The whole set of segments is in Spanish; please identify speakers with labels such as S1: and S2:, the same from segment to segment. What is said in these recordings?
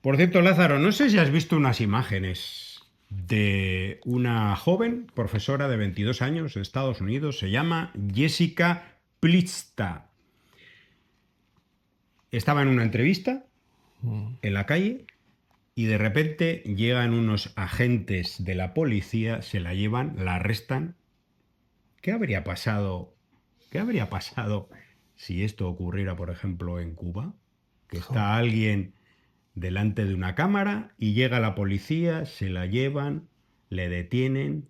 S1: Por cierto, Lázaro, no sé si has visto unas imágenes de una joven profesora de 22 años de Estados Unidos, se llama Jessica Plitzta. Estaba en una entrevista en la calle y de repente llegan unos agentes de la policía, se la llevan, la arrestan. ¿Qué habría pasado? ¿Qué habría pasado si esto ocurriera, por ejemplo, en Cuba? Que está alguien delante de una cámara y llega la policía, se la llevan, le detienen.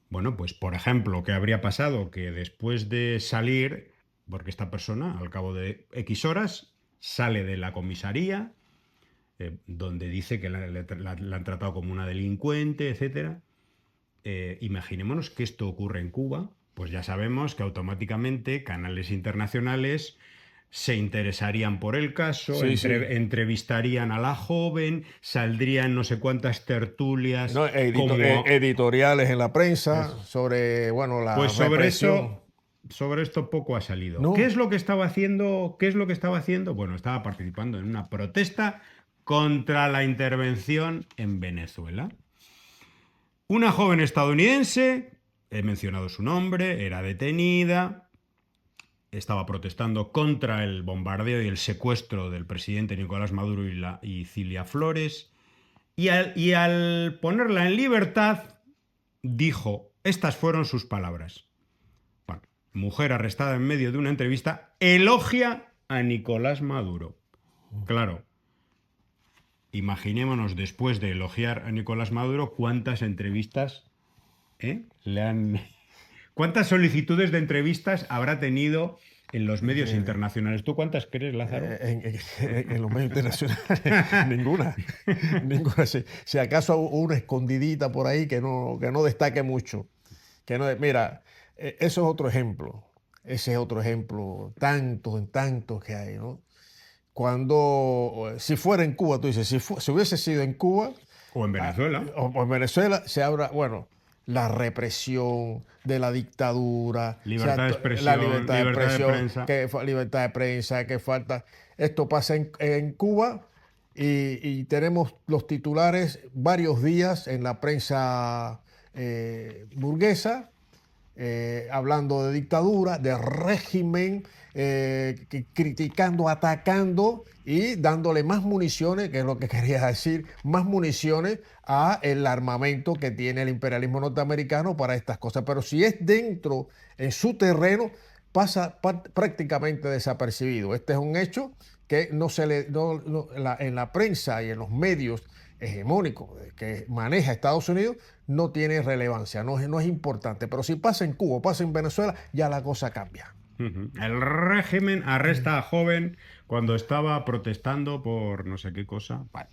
S1: Bueno, pues por ejemplo, ¿qué habría pasado? Que después de salir, porque esta persona al cabo de X horas sale de la comisaría, donde dice que la han tratado como una delincuente, etcétera. Imaginémonos que esto ocurre en Cuba, pues ya sabemos que automáticamente canales internacionales se interesarían por el caso,
S2: Sí, sí.
S1: entrevistarían a la joven, saldrían no sé cuántas tertulias
S2: No,
S1: como...
S2: editoriales en la prensa
S1: Eso.
S2: sobre, bueno, la
S1: Pues
S2: represión.
S1: sobre esto poco ha salido. ¿Qué es
S2: No,
S1: lo que estaba haciendo? ¿Qué es lo que estaba haciendo? Bueno, estaba participando en una protesta contra la intervención en Venezuela. Una joven estadounidense, he mencionado su nombre, era detenida, estaba protestando contra el bombardeo y el secuestro del presidente Nicolás Maduro y Cilia Flores, y al ponerla en libertad, dijo, estas fueron sus palabras. Bueno, mujer arrestada en medio de una entrevista, elogia a Nicolás Maduro. Claro, imaginémonos después de elogiar a Nicolás Maduro cuántas entrevistas le han... ¿Cuántas solicitudes de entrevistas habrá tenido en los medios
S2: increíble.
S1: internacionales? ¿Tú cuántas crees, Lázaro?
S2: En los medios internacionales, ninguna, ninguna. Si acaso una escondidita por ahí que no destaque mucho. Que no, mira, eso es otro ejemplo. Ese es otro ejemplo, tantos, tantos que hay, ¿no? Cuando, si fuera en Cuba, tú dices, si hubiese sido en Cuba
S1: O en
S2: ah,
S1: Venezuela.
S2: o en Venezuela, se habla, bueno, la represión de la dictadura, o sea,
S1: Libertad de
S2: la
S1: expresión,
S2: libertad de
S1: libertad de
S2: expresión,
S1: prensa.
S2: libertad de prensa, que falta. Esto pasa en Cuba y tenemos los titulares varios días en la prensa burguesa hablando de dictadura, de régimen, criticando, atacando y dándole más municiones, que es lo que quería decir, más municiones a el armamento que tiene el imperialismo norteamericano para estas cosas. Pero si es dentro, en su terreno, pasa prácticamente desapercibido. Este es un hecho que no se le, en la prensa y en los medios hegemónicos que maneja Estados Unidos no tiene relevancia, no es importante. Pero si pasa en Cuba, pasa en Venezuela, ya la cosa cambia.
S1: El régimen arresta a joven cuando estaba protestando por no sé qué cosa. Vale.